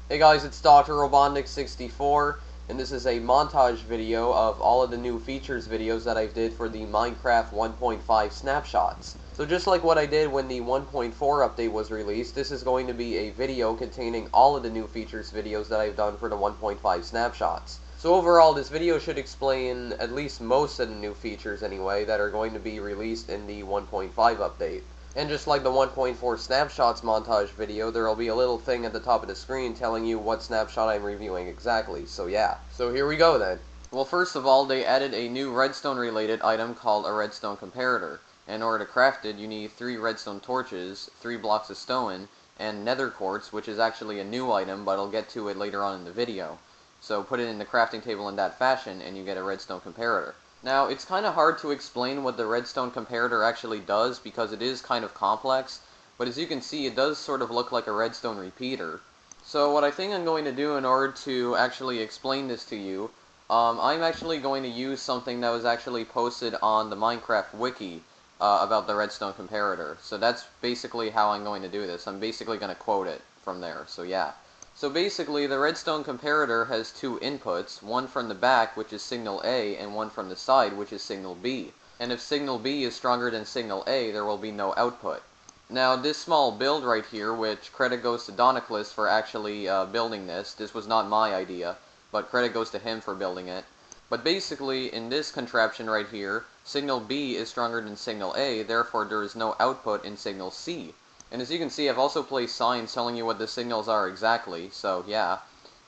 Hey guys, it's Dr. Robotnik64, and this is a montage video of all of the new features videos that I did for the Minecraft 1.5 snapshots. So just like what I did when the 1.4 update was released, this is going to be a video containing all of the new features videos that I've done for the 1.5 snapshots. So overall, this video should explain at least most of the new features anyway that are going to be released in the 1.5 update. And just like the 1.4 snapshots montage video, there will be a little thing at the top of the screen telling you what snapshot I'm reviewing exactly, so yeah. So here we go then. Well, first of all, they added a new redstone related item called a redstone comparator. In order to craft it, you need 3 redstone torches, 3 blocks of stone, and nether quartz, which is actually a new item, but I'll get to it later on in the video. So put it in the crafting table in that fashion, and you get a redstone comparator. Now, it's kind of hard to explain what the redstone comparator actually does because it is kind of complex, but as you can see, it does sort of look like a redstone repeater. So what I think I'm going to do in order to actually explain this to you, I'm actually going to use something that was actually posted on the Minecraft wiki about the redstone comparator. So that's basically how I'm going to do this. I'm basically going to quote it from there, so yeah. So basically, the redstone comparator has 2 inputs, one from the back, which is signal A, and one from the side, which is signal B. And if signal B is stronger than signal A, there will be no output. Now, this small build right here, which credit goes to Doniclus for actually building this was not my idea, but credit goes to him for building it. But basically, in this contraption right here, signal B is stronger than signal A, therefore there is no output in signal C. And as you can see, I've also placed signs telling you what the signals are exactly, so yeah.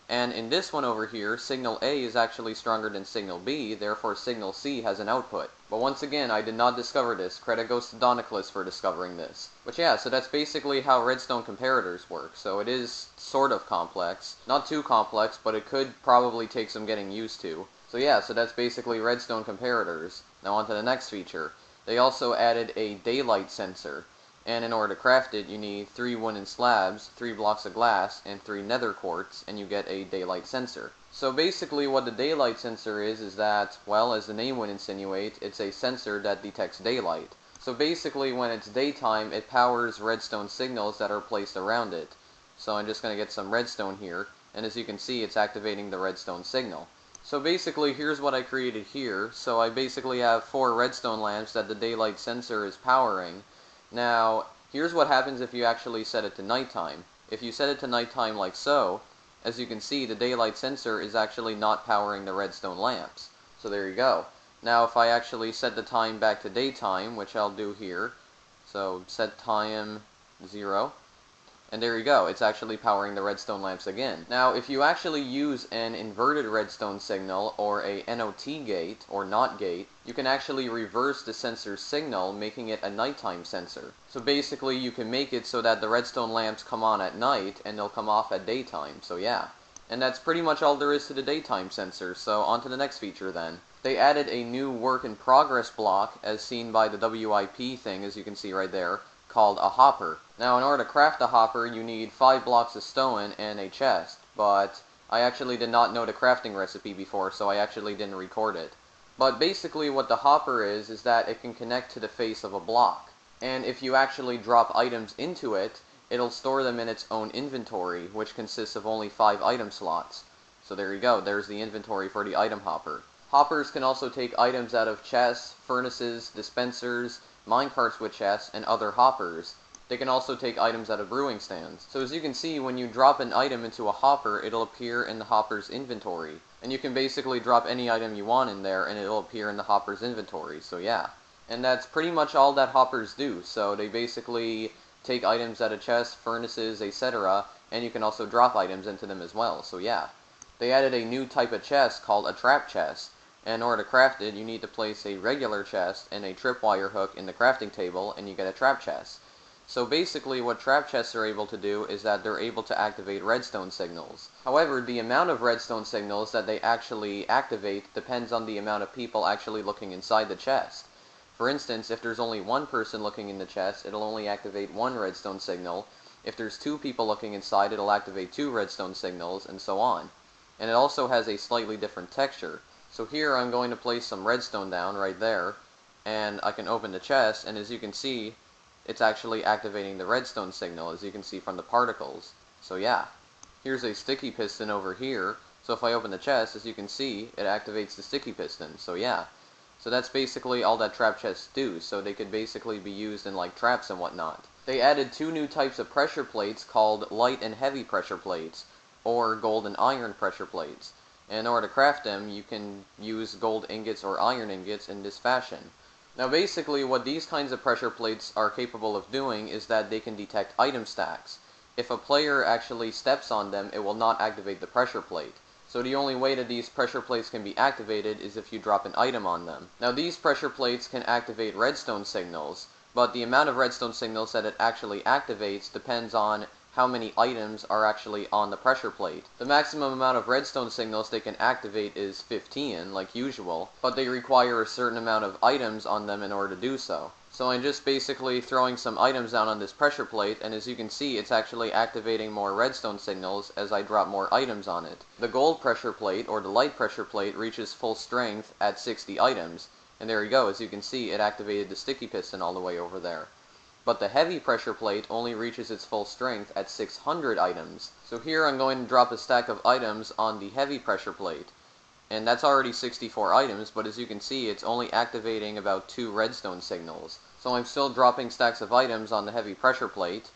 And in this one over here, signal A is actually stronger than signal B, therefore signal C has an output. But once again, I did not discover this. Credit goes to Doniclus for discovering this. But yeah, so that's basically how redstone comparators work. So it is sort of complex. Not too complex, but it could probably take some getting used to. So yeah, so that's basically redstone comparators. Now on to the next feature. They also added a daylight sensor. And in order to craft it, you need 3 wooden slabs, 3 blocks of glass, and 3 nether quartz, and you get a daylight sensor. So basically what the daylight sensor is that, well, as the name would insinuate, it's a sensor that detects daylight. So basically when it's daytime, it powers redstone signals that are placed around it. So I'm just going to get some redstone here, and as you can see, it's activating the redstone signal. So basically, here's what I created here. So I basically have 4 redstone lamps that the daylight sensor is powering. Now, here's what happens if you actually set it to nighttime. If you set it to nighttime like so, as you can see, the daylight sensor is actually not powering the redstone lamps. So there you go. Now, if I actually set the time back to daytime, which I'll do here, so set time 0, and there you go, it's actually powering the redstone lamps again. Now, if you actually use an inverted redstone signal, or a NOT gate, or NOT gate, you can actually reverse the sensor's signal, making it a nighttime sensor. So basically, you can make it so that the redstone lamps come on at night, and they'll come off at daytime, so yeah. And that's pretty much all there is to the daytime sensor, so on to the next feature then. They added a new work in progress block, as seen by the WIP thing, as you can see right there, called a hopper. Now, in order to craft a hopper, you need 5 blocks of stone and a chest, but I actually did not know the crafting recipe before, so I actually didn't record it. But basically what the hopper is that it can connect to the face of a block. And if you actually drop items into it, it'll store them in its own inventory, which consists of only 5 item slots. So there you go, there's the inventory for the item hopper. Hoppers can also take items out of chests, furnaces, dispensers, minecarts with chests, and other hoppers. They can also take items out of brewing stands. So as you can see, when you drop an item into a hopper, it'll appear in the hopper's inventory. And you can basically drop any item you want in there, and it'll appear in the hopper's inventory, so yeah. And that's pretty much all that hoppers do. So they basically take items out of chests, furnaces, etc., and you can also drop items into them as well, so yeah. They added a new type of chest called a trap chest. And in order to craft it, you need to place a regular chest and a tripwire hook in the crafting table, and you get a trap chest. So basically what trap chests are able to do is that they're able to activate redstone signals. However, the amount of redstone signals that they actually activate depends on the amount of people actually looking inside the chest. For instance, if there's only 1 person looking in the chest, it'll only activate 1 redstone signal. If there's 2 people looking inside, it'll activate 2 redstone signals, and so on. And it also has a slightly different texture. So here I'm going to place some redstone down right there, and I can open the chest, and as you can see, it's actually activating the redstone signal, as you can see from the particles. So yeah. here's a sticky piston over here. So if I open the chest, as you can see, it activates the sticky piston. So yeah. So that's basically all that trap chests do, so they could basically be used in like traps and whatnot. They added two new types of pressure plates called light and heavy pressure plates, or gold and iron pressure plates. And in order to craft them, you can use gold ingots or iron ingots in this fashion. Now basically what these kinds of pressure plates are capable of doing is that they can detect item stacks. If a player actually steps on them, it will not activate the pressure plate. So the only way that these pressure plates can be activated is if you drop an item on them. Now these pressure plates can activate redstone signals, but the amount of redstone signals that it actually activates depends on how many items are actually on the pressure plate. The maximum amount of redstone signals they can activate is 15, like usual, but they require a certain amount of items on them in order to do so. So I'm just basically throwing some items down on this pressure plate, and as you can see, it's actually activating more redstone signals as I drop more items on it. The gold pressure plate, or the light pressure plate, reaches full strength at 60 items, and there you go, as you can see, it activated the sticky piston all the way over there. But the heavy pressure plate only reaches its full strength at 600 items. So here I'm going to drop a stack of items on the heavy pressure plate. And that's already 64 items, but as you can see, it's only activating about 2 redstone signals. So I'm still dropping stacks of items on the heavy pressure plate.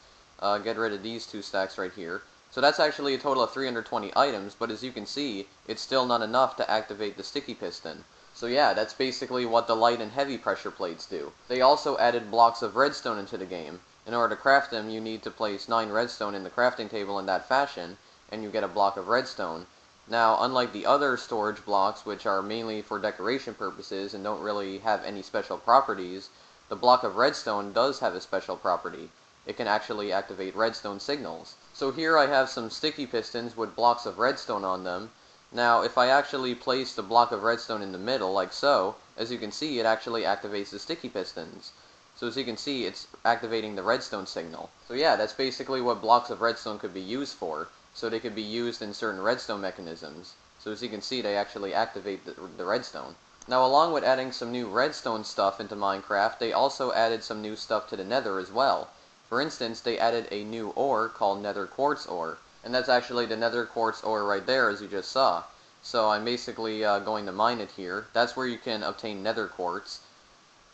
Get rid of these 2 stacks right here. So that's actually a total of 320 items, but as you can see, it's still not enough to activate the sticky piston. So yeah, that's basically what the light and heavy pressure plates do. They also added blocks of redstone into the game. In order to craft them, you need to place 9 redstone in the crafting table in that fashion, and you get a block of redstone. Now, unlike the other storage blocks, which are mainly for decoration purposes and don't really have any special properties, the block of redstone does have a special property. It can actually activate redstone signals. So here I have some sticky pistons with blocks of redstone on them. Now, if I actually place the block of redstone in the middle, like so, as you can see, it actually activates the sticky pistons. So as you can see, it's activating the redstone signal. So yeah, that's basically what blocks of redstone could be used for. So they could be used in certain redstone mechanisms. So as you can see, they actually activate the redstone. Now, along with adding some new redstone stuff into Minecraft, they also added some new stuff to the nether as well. For instance, they added a new ore called nether quartz ore. And that's actually the nether quartz ore right there, as you just saw. So I'm basically going to mine it here. That's where you can obtain nether quartz.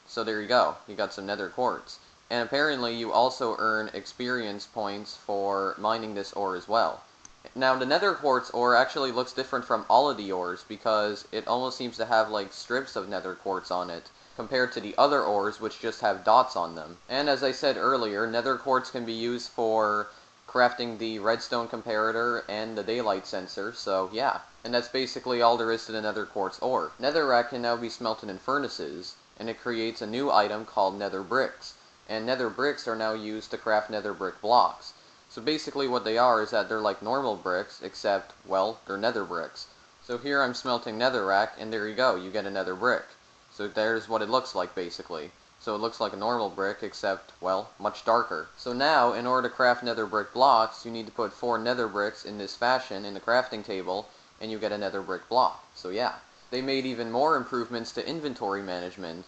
So there you go. You got some nether quartz. And apparently you also earn experience points for mining this ore as well. Now the nether quartz ore actually looks different from all of the ores because it almost seems to have like strips of nether quartz on it, compared to the other ores which just have dots on them. And as I said earlier, nether quartz can be used for crafting the redstone comparator and the daylight sensor, so yeah. And that's basically all there is to the nether quartz ore. Netherrack can now be smelted in furnaces, and it creates a new item called nether bricks. And nether bricks are now used to craft nether brick blocks. So basically what they are is that they're like normal bricks, except, well, they're nether bricks. So here I'm smelting netherrack, and there you go, you get a nether brick. So there's what it looks like basically. So it looks like a normal brick, except, well, much darker. So now, in order to craft nether brick blocks, you need to put 4 nether bricks in this fashion in the crafting table, and you get a nether brick block. So yeah. They made even more improvements to inventory management.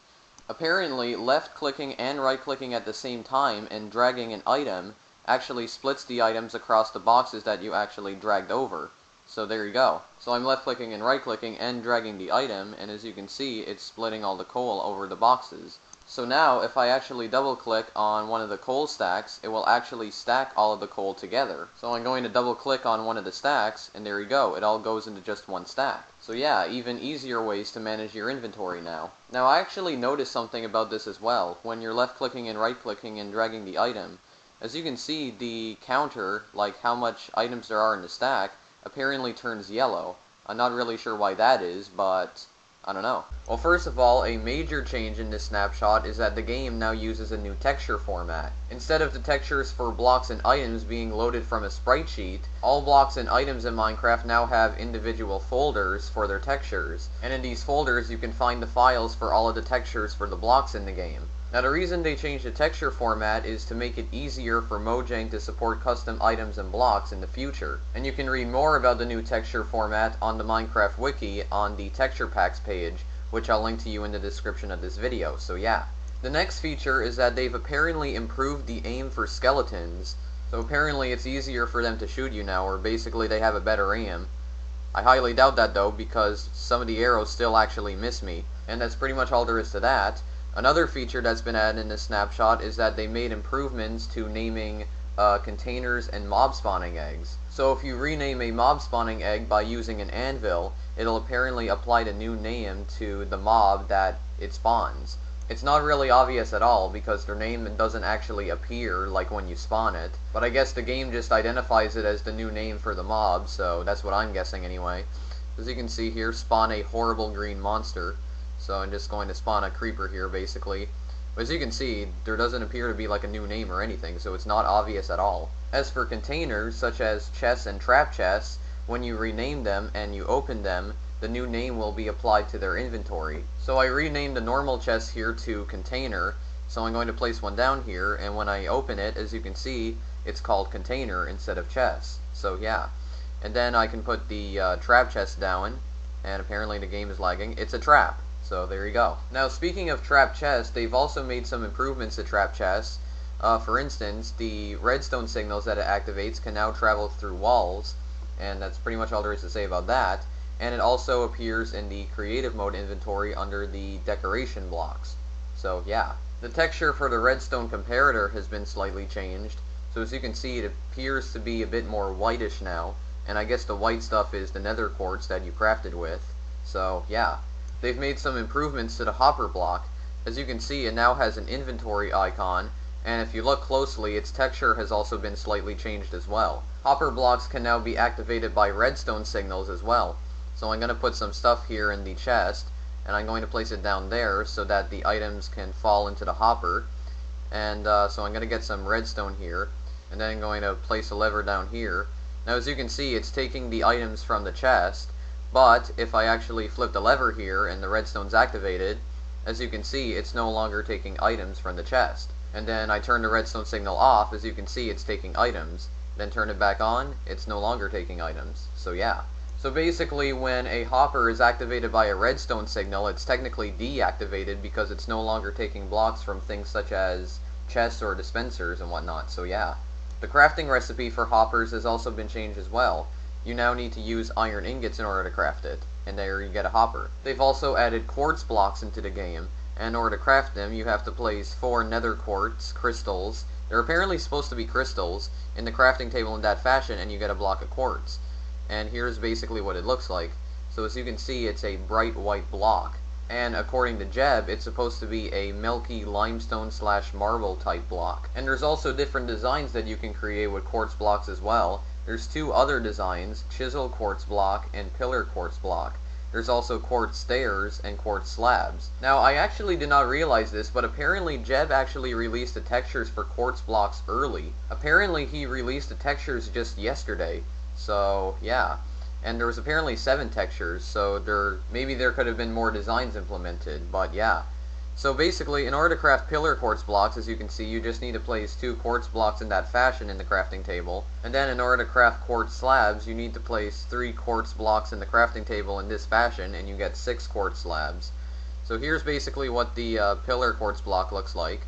Apparently, left-clicking and right-clicking at the same time and dragging an item actually splits the items across the boxes that you actually dragged over. So there you go. So I'm left-clicking and right-clicking and dragging the item, and as you can see, it's splitting all the coal over the boxes. So now, if I actually double-click on one of the coal stacks, it will actually stack all of the coal together. So I'm going to double-click on one of the stacks, and there you go, it all goes into just one stack. So yeah, even easier ways to manage your inventory now. Now I actually noticed something about this as well. When you're left-clicking and right-clicking and dragging the item, as you can see, the counter, like how much items there are in the stack, apparently turns yellow. I'm not really sure why that is, but I don't know. Well, first of all, a major change in this snapshot is that the game now uses a new texture format. Instead of the textures for blocks and items being loaded from a sprite sheet, all blocks and items in Minecraft now have individual folders for their textures. And in these folders, you can find the files for all of the textures for the blocks in the game. Now the reason they changed the texture format is to make it easier for Mojang to support custom items and blocks in the future. And you can read more about the new texture format on the Minecraft wiki on the texture packs page, which I'll link to you in the description of this video, so yeah. The next feature is that they've apparently improved the aim for skeletons. So apparently it's easier for them to shoot you now, or basically they have a better aim. I highly doubt that though, because some of the arrows still actually miss me. And that's pretty much all there is to that. Another feature that's been added in this snapshot is that they made improvements to naming containers and mob spawning eggs. So if you rename a mob spawning egg by using an anvil, it'll apparently apply a new name to the mob that it spawns. It's not really obvious at all because their name doesn't actually appear like when you spawn it, but I guess the game just identifies it as the new name for the mob, so that's what I'm guessing anyway. As you can see here, spawn a horrible green monster. So I'm just going to spawn a creeper here basically. But as you can see, there doesn't appear to be like a new name or anything, so it's not obvious at all. As for containers, such as chests and trap chests, when you rename them and you open them, the new name will be applied to their inventory. So I renamed the normal chest here to container, so I'm going to place one down here, and when I open it, as you can see, it's called container instead of chest. So yeah. And then I can put the trap chest down, and apparently the game is lagging. It's a trap. So there you go. Now speaking of trap chests, they've also made some improvements to trap chests. For instance, the redstone signals that it activates can now travel through walls, and that's pretty much all there is to say about that. And it also appears in the creative mode inventory under the decoration blocks. So yeah. The texture for the redstone comparator has been slightly changed. So as you can see, it appears to be a bit more whitish now. And I guess the white stuff is the nether quartz that you crafted with. So yeah. They've made some improvements to the hopper block. As you can see, it now has an inventory icon. And if you look closely, its texture has also been slightly changed as well. Hopper blocks can now be activated by redstone signals as well. So I'm going to put some stuff here in the chest, and I'm going to place it down there so that the items can fall into the hopper. And so I'm going to get some redstone here, and then I'm going to place a lever down here. Now as you can see, it's taking the items from the chest, but if I actually flip the lever here and the redstone's activated, as you can see, it's no longer taking items from the chest. And then I turn the redstone signal off, as you can see, it's taking items. Then turn it back on, it's no longer taking items. So yeah. So basically, when a hopper is activated by a redstone signal, it's technically deactivated because it's no longer taking blocks from things such as chests or dispensers and whatnot. So yeah. The crafting recipe for hoppers has also been changed as well. You now need to use iron ingots in order to craft it, and there you get a hopper. They've also added quartz blocks into the game, and in order to craft them, you have to place 4 nether quartz crystals. They're apparently supposed to be crystals in the crafting table in that fashion, and you get a block of quartz. And here's basically what it looks like. So as you can see, it's a bright white block. And according to Jeb, it's supposed to be a milky limestone / marble type block. And there's also different designs that you can create with quartz blocks as well. There's 2 other designs, chisel quartz block and pillar quartz block. There's also quartz stairs and quartz slabs. Now I actually did not realize this, but apparently Jeb actually released the textures for quartz blocks early. Apparently he released the textures just yesterday. So yeah, and there was apparently 7 textures, so maybe there could have been more designs implemented, but yeah. So basically, in order to craft pillar quartz blocks, as you can see, you just need to place 2 quartz blocks in that fashion in the crafting table. And then in order to craft quartz slabs, you need to place 3 quartz blocks in the crafting table in this fashion, and you get 6 quartz slabs. So here's basically what the pillar quartz block looks like.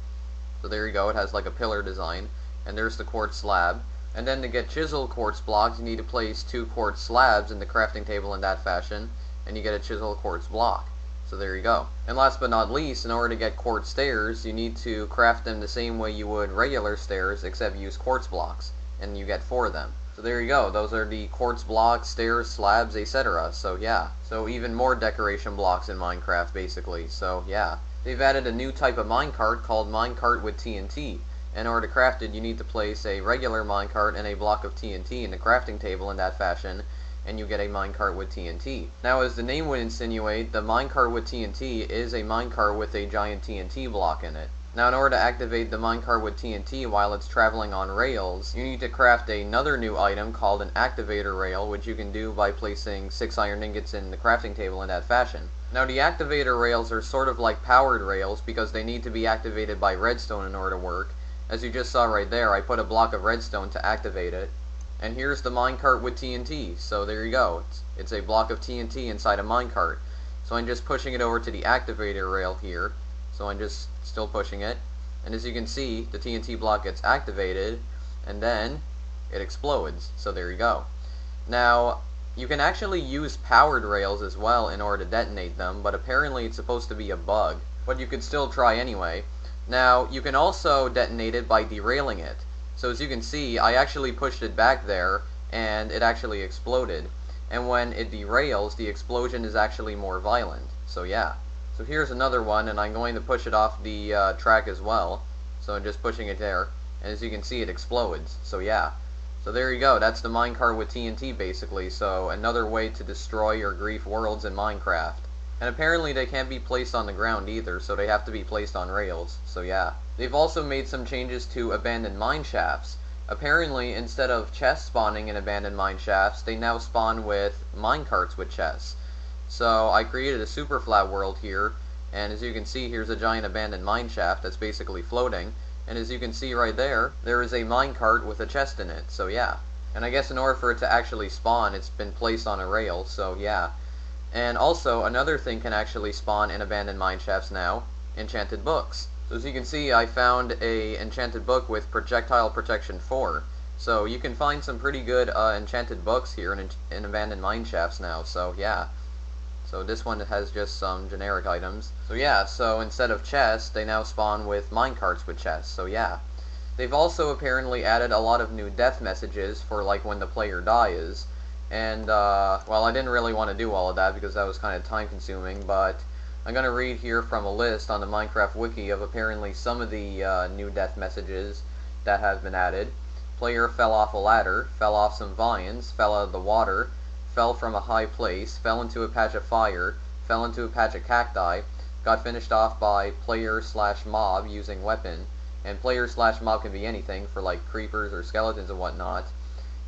So there you go, it has like a pillar design, and there's the quartz slab. And then to get chisel quartz blocks, you need to place 2 quartz slabs in the crafting table in that fashion, and you get a chisel quartz block. So there you go. And last but not least, in order to get quartz stairs, you need to craft them the same way you would regular stairs, except use quartz blocks, and you get 4 of them. So there you go. Those are the quartz blocks, stairs, slabs, etc. So yeah. So even more decoration blocks in Minecraft, basically. So yeah. They've added a new type of minecart called minecart with TNT. In order to craft it, you need to place a regular minecart and a block of TNT in the crafting table in that fashion, and you get a minecart with TNT. Now, as the name would insinuate, the minecart with TNT is a minecart with a giant TNT block in it. Now, in order to activate the minecart with TNT while it's traveling on rails, you need to craft another new item called an activator rail, which you can do by placing 6 iron ingots in the crafting table in that fashion. Now, the activator rails are sort of like powered rails because they need to be activated by redstone in order to work. As you just saw right there, I put a block of redstone to activate it. And here's the minecart with TNT. So there you go. It's a block of TNT inside a minecart. So I'm just pushing it over to the activator rail here. So I'm just still pushing it. And as you can see, the TNT block gets activated. and then it explodes. So there you go. Now, you can actually use powered rails as well in order to detonate them, but apparently it's supposed to be a bug. But you could still try anyway. Now, you can also detonate it by derailing it. So as you can see, I actually pushed it back there, and it actually exploded. And when it derails, the explosion is actually more violent. So yeah. So here's another one, and I'm going to push it off the track as well. So I'm just pushing it there, and as you can see, it explodes. So yeah. So there you go, that's the minecart with TNT basically, so another way to destroy or grief worlds in Minecraft. And apparently they can't be placed on the ground either, so they have to be placed on rails, so yeah. They've also made some changes to abandoned mine shafts. Apparently, instead of chests spawning in abandoned mine shafts, they now spawn with minecarts with chests. So I created a super flat world here, and as you can see, here's a giant abandoned mine shaft that's basically floating. And as you can see right there, there is a minecart with a chest in it, so yeah. And I guess in order for it to actually spawn, it's been placed on a rail, so yeah. And also, another thing can actually spawn in abandoned mine shafts now, enchanted books. So as you can see, I found a enchanted book with projectile protection 4. So you can find some pretty good enchanted books here in abandoned mine shafts now, so yeah. So this one has just some generic items. So yeah, so instead of chests, they now spawn with minecarts with chests, so yeah. They've also apparently added a lot of new death messages for like when the player dies. And, well, I didn't really want to do all of that because that was kind of time consuming, but I'm going to read here from a list on the Minecraft wiki of apparently some of the new death messages that have been added. Player fell off a ladder, fell off some vines, fell out of the water, fell from a high place, fell into a patch of fire, fell into a patch of cacti, got finished off by player/mob using weapon, and player/mob can be anything for like creepers or skeletons and whatnot,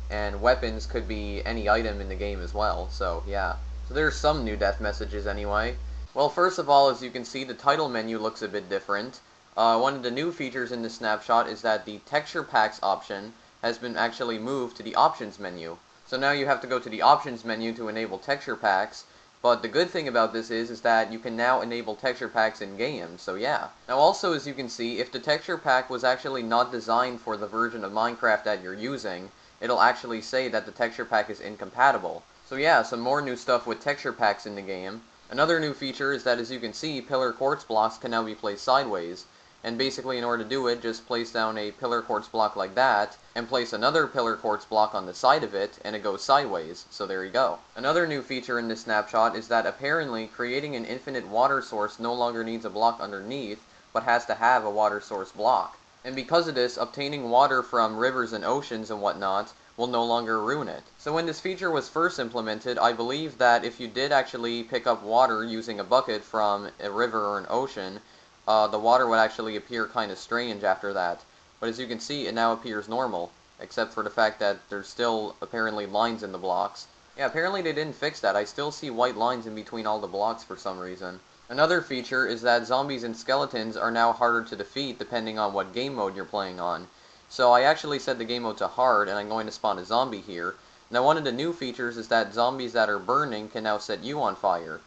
and weapons could be any item in the game as well, so yeah. So there's some new death messages anyway. Well, first of all, as you can see, the title menu looks a bit different. One of the new features in this snapshot is that the texture packs option has been actually moved to the options menu. So now you have to go to the options menu to enable texture packs, but the good thing about this is that you can now enable texture packs in game, so yeah. Now also, as you can see, if the texture pack was actually not designed for the version of Minecraft that you're using, it'll actually say that the texture pack is incompatible. So yeah, some more new stuff with texture packs in the game. Another new feature is that, as you can see, pillar quartz blocks can now be placed sideways. And basically, in order to do it, just place down a pillar quartz block like that, and place another pillar quartz block on the side of it, and it goes sideways. So there you go. Another new feature in this snapshot is that apparently creating an infinite water source no longer needs a block underneath, but has to have a water source block. And because of this, obtaining water from rivers and oceans and whatnot will no longer ruin it. So when this feature was first implemented, I believe that if you did actually pick up water using a bucket from a river or an ocean, the water would actually appear kind of strange after that. But as you can see, it now appears normal, except for the fact that there's still apparently lines in the blocks. Yeah, apparently they didn't fix that. I still see white lines in between all the blocks for some reason. Another feature is that zombies and skeletons are now harder to defeat depending on what game mode you're playing on. So I actually set the game mode to hard, and I'm going to spawn a zombie here. Now one of the new features is that zombies that are burning can now set you on fire.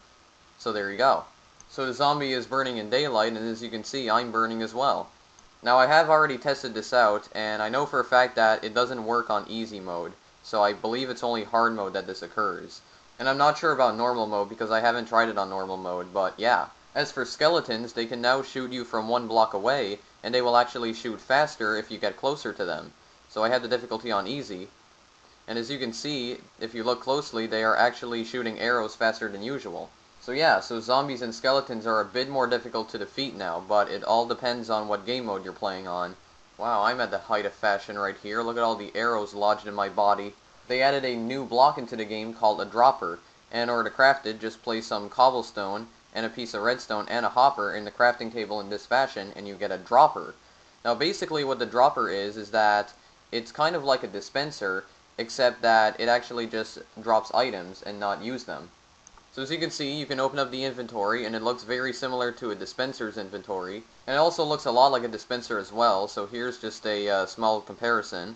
So there you go. So the zombie is burning in daylight, and as you can see, I'm burning as well. Now I have already tested this out, and I know for a fact that it doesn't work on easy mode, so I believe it's only hard mode that this occurs. And I'm not sure about normal mode because I haven't tried it on normal mode, but yeah. As for skeletons, they can now shoot you from 1 block away, and they will actually shoot faster if you get closer to them. So I have the difficulty on easy, and as you can see, if you look closely, they are actually shooting arrows faster than usual. So yeah, so zombies and skeletons are a bit more difficult to defeat now, but it all depends on what game mode you're playing on. Wow, I'm at the height of fashion right here. Look at all the arrows lodged in my body. They added a new block into the game called a dropper, and in order to craft it, just place some cobblestone and a piece of redstone and a hopper in the crafting table in this fashion, and you get a dropper. Now basically what the dropper is that it's kind of like a dispenser, except that it actually just drops items and not use them. So as you can see, you can open up the inventory, and it looks very similar to a dispenser's inventory. And it also looks a lot like a dispenser as well, so here's just a small comparison.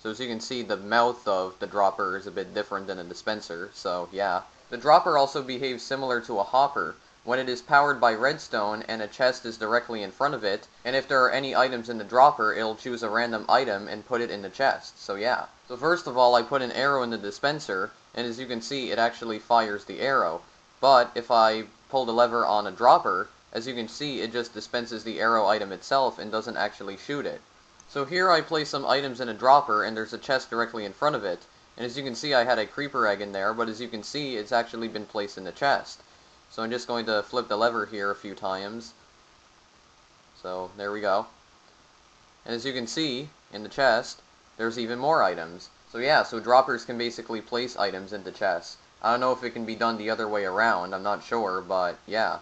So as you can see, the mouth of the dropper is a bit different than a dispenser, so yeah. The dropper also behaves similar to a hopper, when it is powered by redstone and a chest is directly in front of it, and if there are any items in the dropper, it'll choose a random item and put it in the chest. So yeah. So first of all, I put an arrow in the dispenser, and as you can see, it actually fires the arrow. But if I pull the lever on a dropper, as you can see, it just dispenses the arrow item itself and doesn't actually shoot it. So here I place some items in a dropper, and there's a chest directly in front of it. And as you can see, I had a creeper egg in there, but as you can see, it's actually been placed in the chest. So I'm just going to flip the lever here a few times. So there we go. And as you can see, in the chest, there's even more items. So yeah, so droppers can basically place items into chests. I don't know if it can be done the other way around, I'm not sure, but yeah.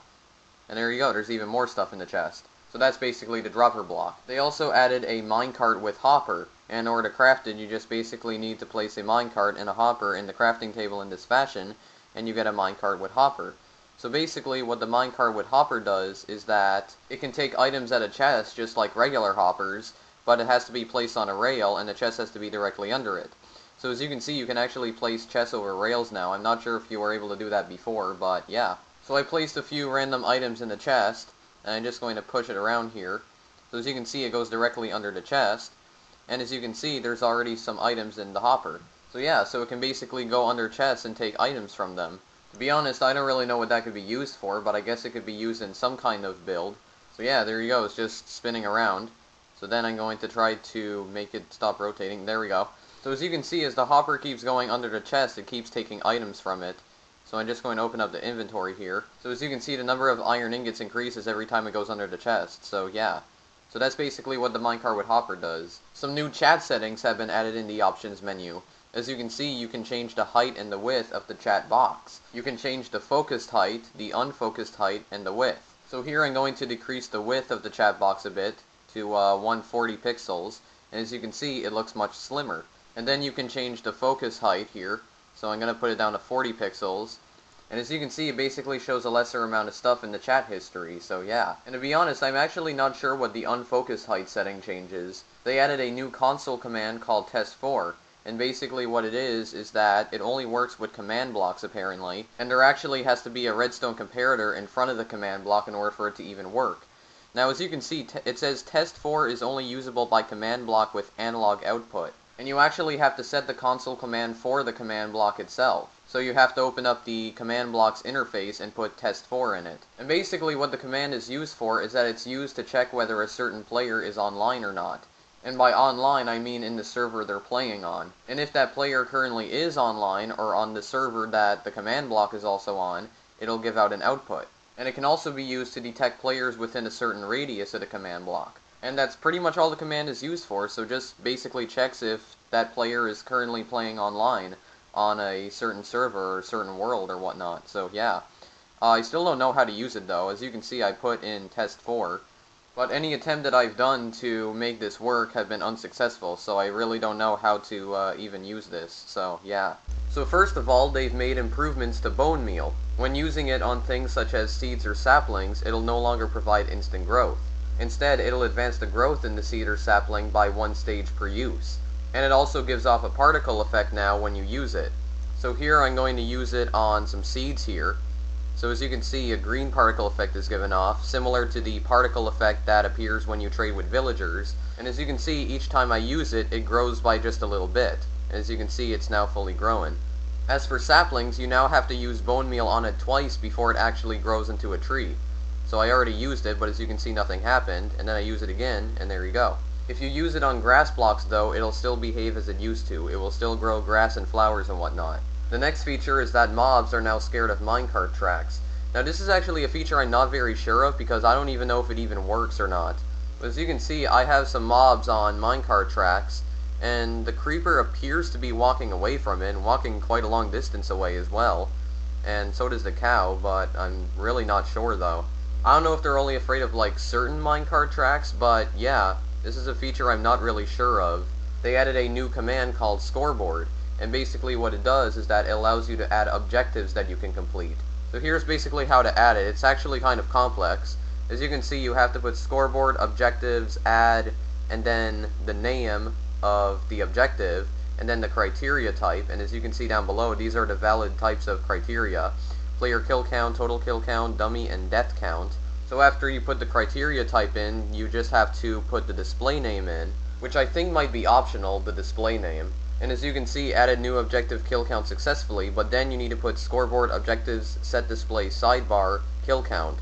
And there you go, there's even more stuff in the chest. So that's basically the dropper block. They also added a minecart with hopper, and in order to craft it, you just basically need to place a minecart and a hopper in the crafting table in this fashion, and you get a minecart with hopper. So basically what the minecart with hopper does is that it can take items at a chest just like regular hoppers, but it has to be placed on a rail and the chest has to be directly under it. So as you can see, you can actually place chests over rails now. I'm not sure if you were able to do that before, but yeah. So I placed a few random items in the chest, and I'm just going to push it around here. So as you can see, it goes directly under the chest, and as you can see, there's already some items in the hopper. So yeah, so it can basically go under chests and take items from them. To be honest, I don't really know what that could be used for, but I guess it could be used in some kind of build. So yeah, there you go, it's just spinning around. So then I'm going to try to make it stop rotating. There we go. So as you can see, as the hopper keeps going under the chest, it keeps taking items from it. So I'm just going to open up the inventory here. So as you can see, the number of iron ingots increases every time it goes under the chest. So yeah. So that's basically what the minecart with hopper does. Some new chat settings have been added in the options menu. As you can see, you can change the height and the width of the chat box. You can change the focused height, the unfocused height, and the width. So here I'm going to decrease the width of the chat box a bit to 140 pixels, and as you can see, it looks much slimmer. And then you can change the focus height here, so I'm going to put it down to 40 pixels. And as you can see, it basically shows a lesser amount of stuff in the chat history, so yeah. And to be honest, I'm actually not sure what the unfocused height setting changes. They added a new console command called test4. And basically what it is that it only works with command blocks apparently, and there actually has to be a redstone comparator in front of the command block in order for it to even work. Now as you can see, it says test 4 is only usable by command block with analog output. And you actually have to set the console command for the command block itself. So you have to open up the command block's interface and put test 4 in it. And basically what the command is used for is that it's used to check whether a certain player is online or not. And by online, I mean in the server they're playing on. And if that player currently is online, or on the server that the command block is also on, it'll give out an output. And it can also be used to detect players within a certain radius of the command block. And that's pretty much all the command is used for, so just basically checks if that player is currently playing online on a certain server or a certain world or whatnot. So yeah. I still don't know how to use it though. As you can see, I put in test 4. But any attempt that I've done to make this work have been unsuccessful, so I really don't know how to even use this, so yeah. So first of all, they've made improvements to bone meal. When using it on things such as seeds or saplings, it'll no longer provide instant growth. Instead, it'll advance the growth in the seed or sapling by 1 stage per use. And it also gives off a particle effect now when you use it. So here I'm going to use it on some seeds here. So as you can see, a green particle effect is given off, similar to the particle effect that appears when you trade with villagers. And as you can see, each time I use it, it grows by just a little bit. And as you can see, it's now fully growing. As for saplings, you now have to use bone meal on it twice before it actually grows into a tree. So I already used it, but as you can see, nothing happened, and then I use it again, and there you go. If you use it on grass blocks though, it'll still behave as it used to. It will still grow grass and flowers and whatnot. The next feature is that mobs are now scared of minecart tracks. Now this is actually a feature I'm not very sure of because I don't even know if it even works or not. But as you can see, I have some mobs on minecart tracks, and the creeper appears to be walking away from it, and walking quite a long distance away as well. And so does the cow, but I'm really not sure though. I don't know if they're only afraid of like certain minecart tracks, but yeah, this is a feature I'm not really sure of. They added a new command called scoreboard. And basically what it does is that it allows you to add objectives that you can complete. So here's basically how to add it. It's actually kind of complex. As you can see, you have to put scoreboard, objectives, add, and then the name of the objective, and then the criteria type. And as you can see down below, these are the valid types of criteria. player kill count, total kill count, dummy, and death count. So after you put the criteria type in, you just have to put the display name in, which I think might be optional, the display name. And as you can see, added new objective kill count successfully, but then you need to put scoreboard objectives set display sidebar kill count.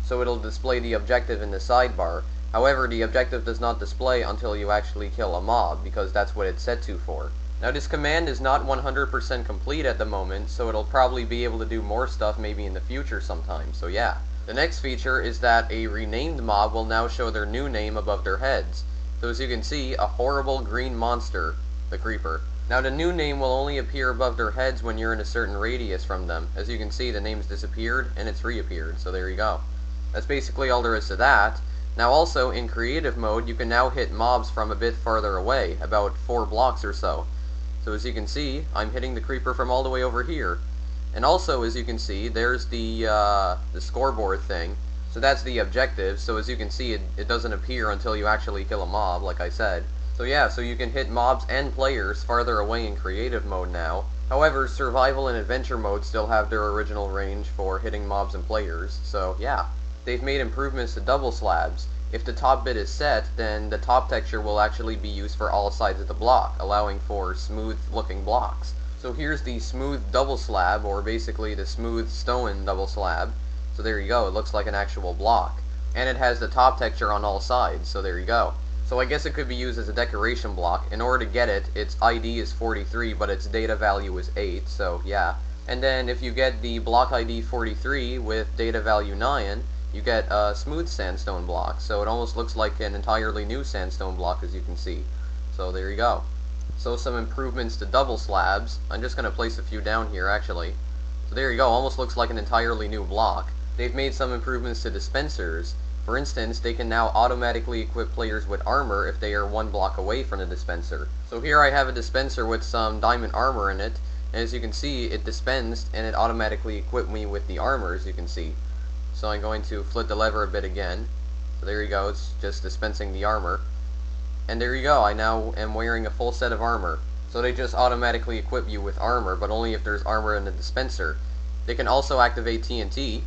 So it'll display the objective in the sidebar. However, the objective does not display until you actually kill a mob, because that's what it's set to for. Now this command is not 100% complete at the moment, so it'll probably be able to do more stuff maybe in the future sometime, so yeah. The next feature is that a renamed mob will now show their new name above their heads. So as you can see, a horrible green monster, the creeper. Now the new name will only appear above their heads when you're in a certain radius from them. As you can see, the name's disappeared and it's reappeared, so there you go. That's basically all there is to that. Now also, in creative mode, you can now hit mobs from a bit farther away, about 4 blocks or so. So as you can see, I'm hitting the creeper from all the way over here. And also, as you can see, there's the scoreboard thing. So that's the objective, so as you can see, it doesn't appear until you actually kill a mob, like I said. So yeah, so you can hit mobs and players farther away in creative mode now. However, survival and adventure mode still have their original range for hitting mobs and players, so yeah. They've made improvements to double slabs. If the top bit is set, then the top texture will actually be used for all sides of the block, allowing for smooth looking blocks. So here's the smooth double slab, or basically the smooth stone double slab. So there you go, it looks like an actual block. And it has the top texture on all sides, so there you go. So I guess it could be used as a decoration block. In order to get it, its ID is 43, but its data value is 8, so yeah. And then if you get the block ID 43 with data value 9, you get a smooth sandstone block, so it almost looks like an entirely new sandstone block, as you can see. So there you go. So some improvements to double slabs. I'm just going to place a few down here, actually. So there you go, almost looks like an entirely new block. They've made some improvements to dispensers. For instance, they can now automatically equip players with armor if they are 1 block away from the dispenser. So here I have a dispenser with some diamond armor in it, and as you can see, it dispensed and it automatically equipped me with the armor, as you can see. So I'm going to flip the lever a bit again. So there you go, it's just dispensing the armor. And there you go, I now am wearing a full set of armor. So they just automatically equip you with armor, but only if there's armor in the dispenser. They can also activate TNT.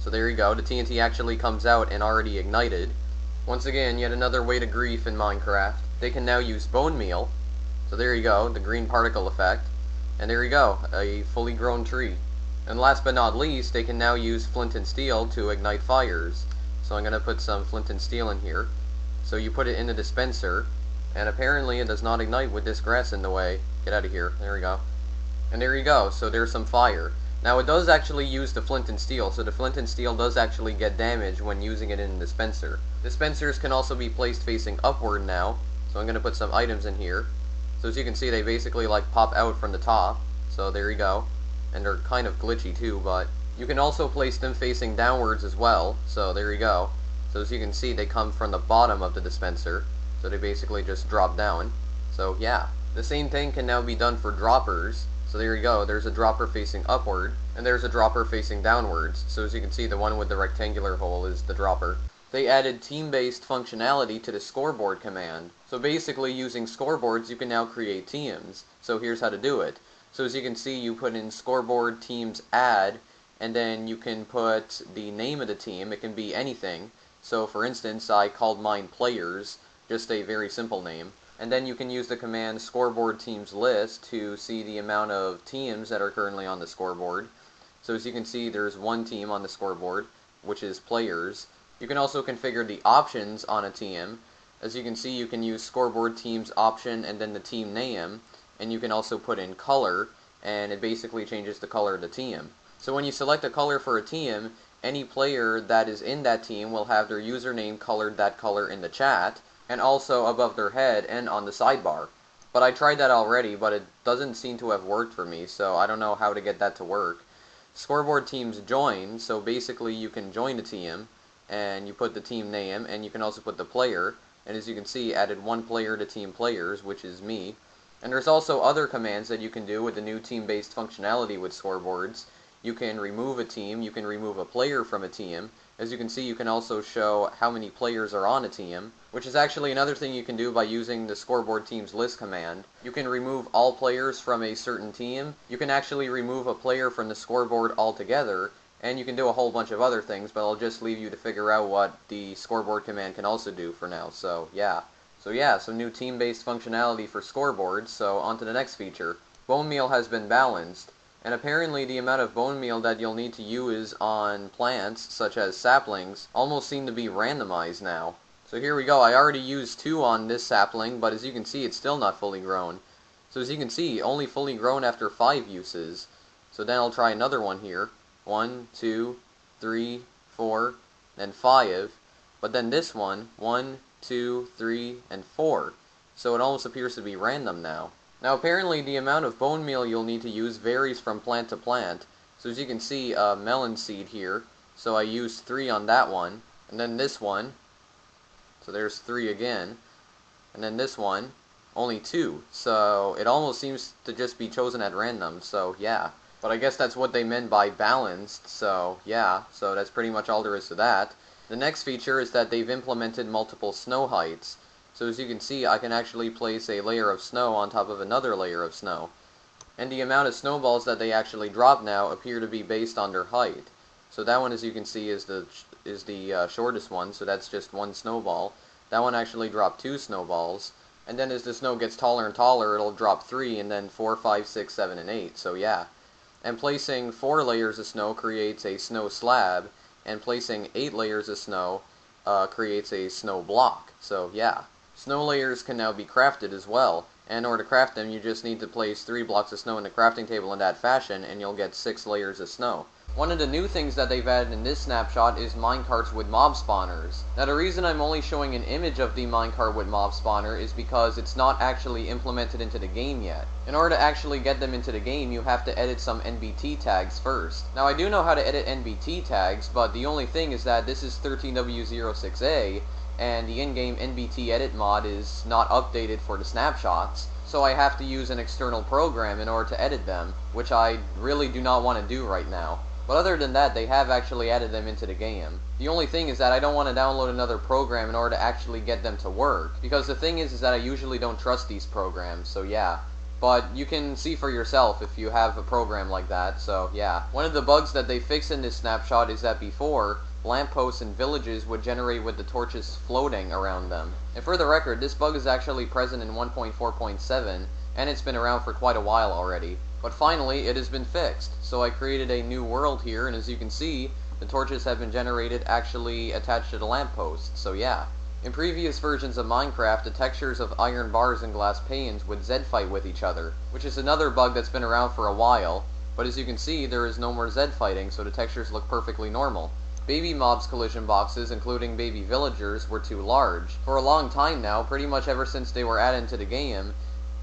So there you go, the TNT actually comes out and already ignited. Once again, yet another way to grief in Minecraft. They can now use bone meal. So there you go, the green particle effect. And there you go, a fully grown tree. And last but not least, they can now use flint and steel to ignite fires. So I'm going to put some flint and steel in here. So you put it in the dispenser, and apparently it does not ignite with this grass in the way. Get out of here. There we go. And there you go. So there's some fire. Now it does actually use the flint and steel, so the flint and steel does actually get damage when using it in the dispenser. Dispensers can also be placed facing upward now. So I'm going to put some items in here. So as you can see, they basically like pop out from the top. So there you go. And they're kind of glitchy too, but you can also place them facing downwards as well, so there you go. So as you can see, they come from the bottom of the dispenser, so they basically just drop down. So yeah, the same thing can now be done for droppers. So there you go, there's a dropper facing upward, and there's a dropper facing downwards. So as you can see, the one with the rectangular hole is the dropper. They added team-based functionality to the scoreboard command. So basically, using scoreboards, you can now create teams. So here's how to do it. So as you can see, you put in scoreboard teams add, and then you can put the name of the team. It can be anything. So for instance, I called mine players, just a very simple name. And then you can use the command scoreboard teams list to see the amount of teams that are currently on the scoreboard. So as you can see, there's 1 team on the scoreboard, which is players. You can also configure the options on a team. As you can see, you can use scoreboard teams option and then the team name. And you can also put in color, and it basically changes the color of the team. So when you select a color for a team, any player that is in that team will have their username colored that color in the chat, and also above their head and on the sidebar. But I tried that already, but it doesn't seem to have worked for me, so I don't know how to get that to work. Scoreboard teams join, so basically you can join a team, and you put the team name, and you can also put the player, and as you can see, added 1 player to team players, which is me. And there's also other commands that you can do with the new team-based functionality with scoreboards. You can remove a team, you can remove a player from a team. As you can see, you can also show how many players are on a team, which is actually another thing you can do by using the scoreboard team's list command. You can remove all players from a certain team, you can actually remove a player from the scoreboard altogether, and you can do a whole bunch of other things, but I'll just leave you to figure out what the scoreboard command can also do for now, so yeah. Some new team-based functionality for scoreboards, so on to the next feature. Bone meal has been balanced, and apparently the amount of bone meal that you'll need to use on plants, such as saplings, almost seem to be randomized now. So here we go, I already used 2 on this sapling, but as you can see it's still not fully grown. So as you can see, only fully grown after 5 uses. So then I'll try another one here. 1, 2, 3, 4, and 5. But then this one, 1, 2, 3, and 4. So it almost appears to be random now. Now apparently the amount of bone meal you'll need to use varies from plant to plant. So as you can see, melon seed here. So I used 3 on that one. And then this one. So there's 3 again. And then this one, only 2. So it almost seems to just be chosen at random. So yeah. But I guess that's what they meant by balanced. So yeah. So that's pretty much all there is to that. The next feature is that they've implemented multiple snow heights. So as you can see, I can actually place a layer of snow on top of another layer of snow. And the amount of snowballs that they actually drop now appear to be based on their height. So that one, as you can see, is the shortest one, so that's just 1 snowball. That one actually dropped 2 snowballs. And then as the snow gets taller and taller, it'll drop 3, and then 4, 5, 6, 7, and 8. So yeah. And placing 4 layers of snow creates a snow slab, and placing 8 layers of snow creates a snow block. So yeah. Snow layers can now be crafted as well, and in order to craft them you just need to place 3 blocks of snow in the crafting table in that fashion and you'll get 6 layers of snow. One of the new things that they've added in this snapshot is minecarts with mob spawners. Now the reason I'm only showing an image of the minecart with mob spawner is because it's not actually implemented into the game yet. In order to actually get them into the game, you have to edit some NBT tags first. Now I do know how to edit NBT tags, but the only thing is that this is 13W06A, and the in-game NBT edit mod is not updated for the snapshots, so I have to use an external program in order to edit them, which I really do not want to do right now. But other than that, they have actually added them into the game. The only thing is that I don't want to download another program in order to actually get them to work, because the thing is that I usually don't trust these programs, so yeah. But you can see for yourself if you have a program like that, so yeah. One of the bugs that they fixed in this snapshot is that before, lampposts and villages would generate with the torches floating around them. And for the record, this bug is actually present in 1.4.7, and it's been around for quite a while already. But finally, it has been fixed. So I created a new world here, and as you can see, the torches have been generated actually attached to the lamppost, so yeah. In previous versions of Minecraft, the textures of iron bars and glass panes would Z-fight with each other, which is another bug that's been around for a while, but as you can see, there is no more Z-fighting, so the textures look perfectly normal. Baby mobs collision boxes, including baby villagers, were too large. For a long time now, pretty much ever since they were added into the game,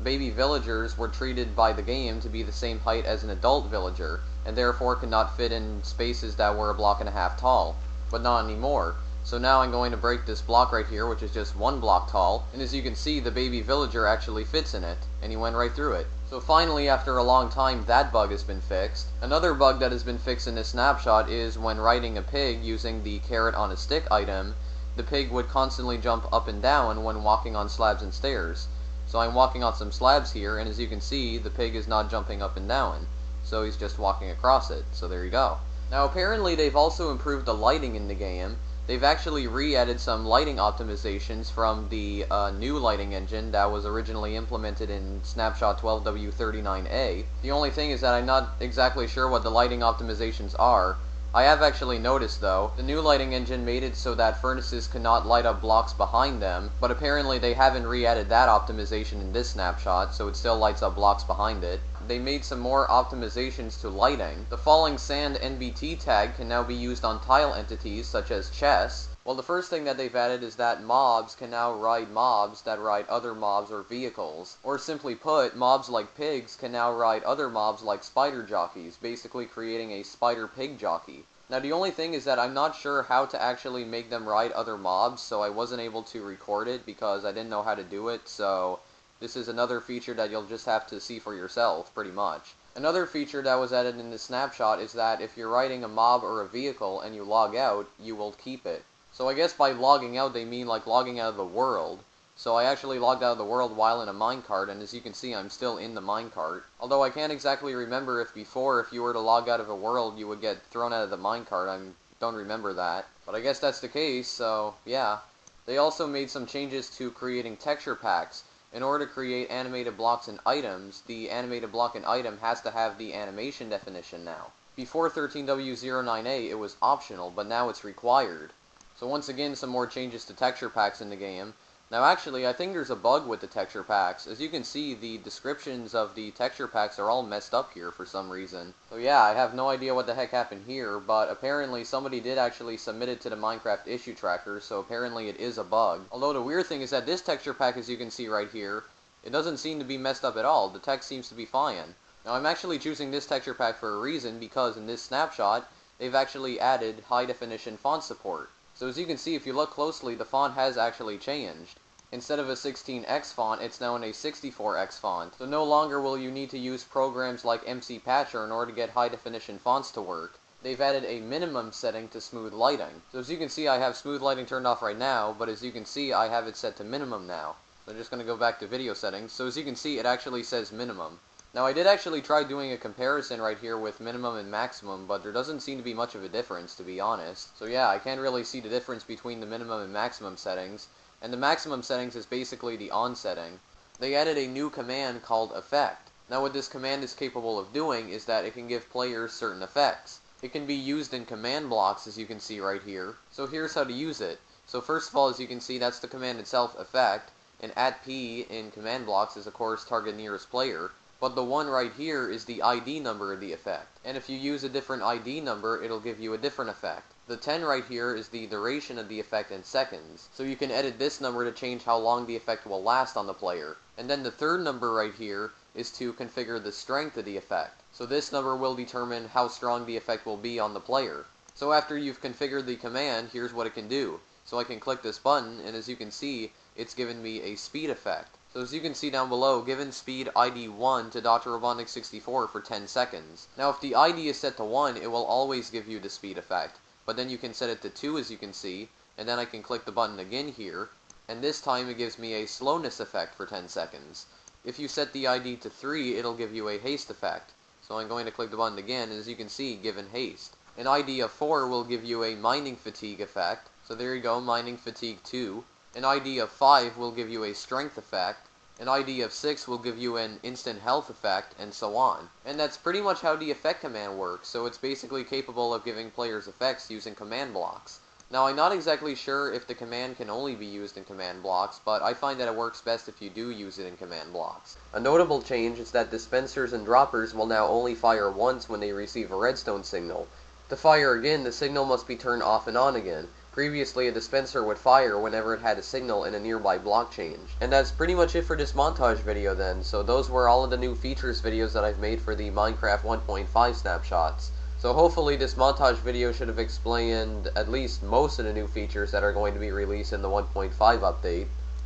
baby villagers were treated by the game to be the same height as an adult villager, and therefore could not fit in spaces that were 1.5 blocks tall. But not anymore. So now I'm going to break this block right here, which is just 1 block tall, and as you can see, the baby villager actually fits in it, and he went right through it. So finally, after a long time, that bug has been fixed. Another bug that has been fixed in this snapshot is when riding a pig using the carrot on a stick item, the pig would constantly jump up and down when walking on slabs and stairs. So I'm walking on some slabs here, and as you can see, the pig is not jumping up and down. So he's just walking across it. So there you go. Now apparently they've also improved the lighting in the game. They've actually re-added some lighting optimizations from the new lighting engine that was originally implemented in Snapshot 12W39A. The only thing is that I'm not exactly sure what the lighting optimizations are. I have actually noticed though, the new lighting engine made it so that furnaces could not light up blocks behind them, but apparently they haven't re-added that optimization in this snapshot, so it still lights up blocks behind it. They made some more optimizations to lighting. The falling sand NBT tag can now be used on tile entities such as chests. Well, the first thing that they've added is that mobs can now ride mobs that ride other mobs or vehicles. Or simply put, mobs like pigs can now ride other mobs like spider jockeys, basically creating a spider pig jockey. Now the only thing is that I'm not sure how to actually make them ride other mobs, so I wasn't able to record it because I didn't know how to do it, so this is another feature that you'll just have to see for yourself, pretty much. Another feature that was added in this snapshot is that if you're riding a mob or a vehicle and you log out, you will keep it. So I guess by logging out they mean like logging out of the world. So I actually logged out of the world while in a minecart, and as you can see I'm still in the minecart. Although I can't exactly remember if before, if you were to log out of a world, you would get thrown out of the minecart. I don't remember that. But I guess that's the case, so yeah. They also made some changes to creating texture packs. In order to create animated blocks and items, the animated block and item has to have the animation definition now. Before 13W09A it was optional, but now it's required. So once again, some more changes to texture packs in the game. Now actually, I think there's a bug with the texture packs. As you can see, the descriptions of the texture packs are all messed up here for some reason. So yeah, I have no idea what the heck happened here, but apparently somebody did actually submit it to the Minecraft issue tracker, so apparently it is a bug. Although the weird thing is that this texture pack, as you can see right here, it doesn't seem to be messed up at all. The text seems to be fine. Now I'm actually choosing this texture pack for a reason, because in this snapshot, they've actually added high definition font support. So as you can see, if you look closely, the font has actually changed. Instead of a 16x font, it's now in a 64x font. So no longer will you need to use programs like MC Patcher in order to get high definition fonts to work. They've added a minimum setting to smooth lighting. So as you can see, I have smooth lighting turned off right now, but as you can see, I have it set to minimum now. So I'm just going to go back to video settings. So as you can see, it actually says minimum. Now I did actually try doing a comparison right here with minimum and maximum, but there doesn't seem to be much of a difference, to be honest. So yeah, I can't really see the difference between the minimum and maximum settings. And the maximum settings is basically the on setting. They added a new command called effect. Now what this command is capable of doing is that it can give players certain effects. It can be used in command blocks, as you can see right here. So here's how to use it. So first of all, as you can see, that's the command itself, effect, and @p in command blocks is of course target nearest player. But the one right here is the ID number of the effect. And if you use a different ID number, it'll give you a different effect. The 10 right here is the duration of the effect in seconds. So you can edit this number to change how long the effect will last on the player. And then the third number right here is to configure the strength of the effect. So this number will determine how strong the effect will be on the player. So after you've configured the command, here's what it can do. So I can click this button, and as you can see, it's given me a speed effect. So as you can see down below, given speed ID 1 to Dr. Robotnik 64 for 10 seconds. Now if the ID is set to 1, it will always give you the speed effect. But then you can set it to 2, as you can see, and then I can click the button again here, and this time it gives me a slowness effect for 10 seconds. If you set the ID to 3, it'll give you a haste effect. So I'm going to click the button again, and as you can see, given haste. An ID of 4 will give you a mining fatigue effect, so there you go, mining fatigue 2. An ID of 5 will give you a strength effect. An ID of 6 will give you an instant health effect, and so on. And that's pretty much how the effect command works, so it's basically capable of giving players effects using command blocks. Now I'm not exactly sure if the command can only be used in command blocks, but I find that it works best if you do use it in command blocks. A notable change is that dispensers and droppers will now only fire once when they receive a redstone signal. To fire again, the signal must be turned off and on again. Previously, a dispenser would fire whenever it had a signal in a nearby block change. And that's pretty much it for this montage video then. So those were all of the new features videos that I've made for the Minecraft 1.5 snapshots. So hopefully this montage video should have explained at least most of the new features that are going to be released in the 1.5 update.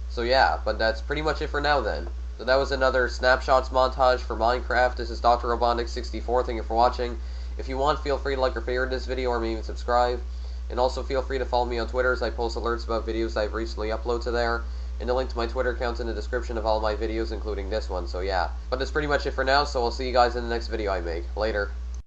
So yeah, but that's pretty much it for now then. So that was another snapshots montage for Minecraft. This is Dr. Robotnik 64. Thank you for watching. If you want, feel free to like or favorite this video or maybe even subscribe. And also feel free to follow me on Twitter as I post alerts about videos I've recently uploaded to there. And the link to my Twitter account's in the description of all my videos, including this one, so yeah. But that's pretty much it for now, so I'll see you guys in the next video I make. Later.